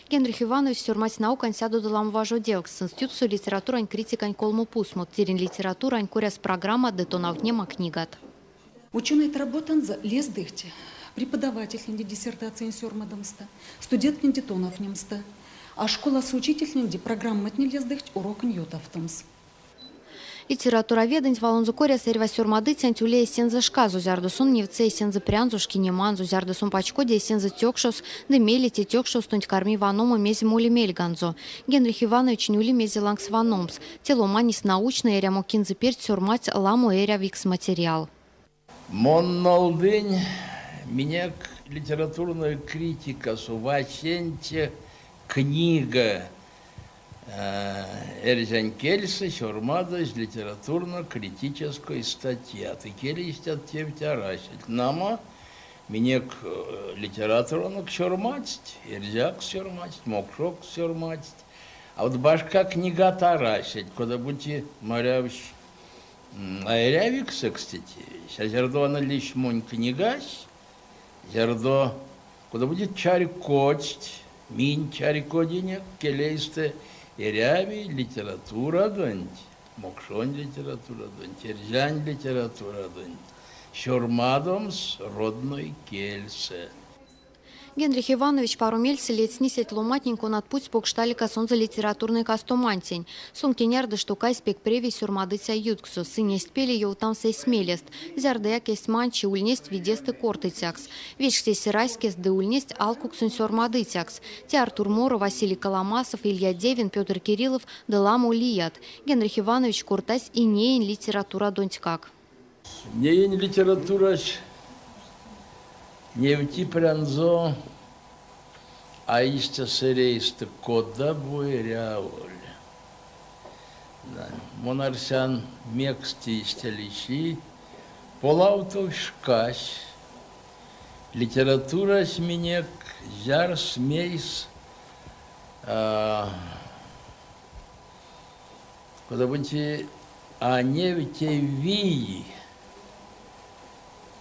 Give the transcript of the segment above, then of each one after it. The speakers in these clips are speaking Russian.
Генрих Иванович сюрмать наукань сяду долам важу девк с институту литературань критикань колму пусмут, терен литературань куряс программа детонавнема книгат. Ученый работан за лес дыхти, преподаватель диссертации сюрмадамста, студент детонов немста, а школа с учитель программа лес дыхти урок ньютавтамс. Литературоведень валонзу коря серва сюрмадыцянь тюлей сенза шказу зярдусун невцей сенза прянзушки неманзу зярдусун пачкоде сенза тёкшос демелите тёкшос тунть карми ваному мези мули мельганзу. Генрих Иванович нюли мези лангс ваномс. Теломанис научный эря мокинзы перт сюрмать ламу эря викс материал. Мон налдынь меня литературная критика суваченте книга Эрзянь Кельса сюрмада из литературно-критической статьи. Ты келистят тевтя расить. Нама меня литературно сюрматить, Эрзяк сюрматить, Мокшок сюрматить. А вот башка книга тарасить, куда будете морявщ. А эрявикса, кстати, зердо она лишь монь книгась, зердо, куда будет чарикость, минь чарикодинек, келейсте, эряви литература донь, мокшон литература донь, терзянь литература донь, сюрмадомс родной кельсе. Генрих Иванович пару мельцы лет снисет ломатненько над путь покшталика сон за литературный кастомантень. Сон кенярды штукай спек преви сюрмадыця ютксу. Сынесть пели ел там сей смелест. Зярдаяк есть манчи ульнесть видесты кортыцякс. Вечте сирайскест да ульнесть алкуксун сюрмадыцякс. Те Артур Моро, Василий Коломасов, Илья Девин, Петр Кириллов да ламу лият. Генрих Иванович куртась и неин литература донть как. Неин литература невти пранзо, а истя серейсты кода буеряволь. Монарсян мексти истелищи, полаутов шкась. Литература с меня жар смейс, куда будете, а невте вии.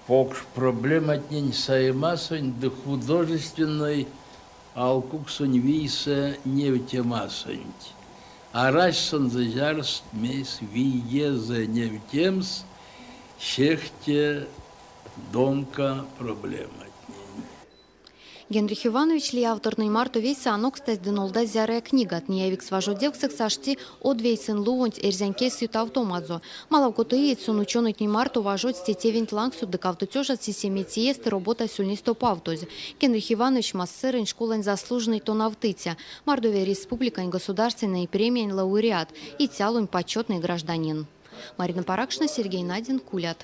Покш проблема не саймасонь, да художественной алкуксонь виса невтемасонь. А рашсон за жарст мейс вие за невтемс, шехте донка проблема. Генрих Иванович ли авторный марту вейса анокстась денолда зярая книга. Неявик сважу девксак сашти одвейсен лувонть эрзянке сют автомазо. Малавкото яйцун ученый не марту важуть стетевень лангсу декавтутежат сисеметиесты работа сюльнисто павтоз. Генрих Иванович массерень школань заслуженный тонавтыця. Мардове республикань государственной премиень лауреат и тялунь почетный гражданин. Марина Паракшина, Сергей Надин, Кулят.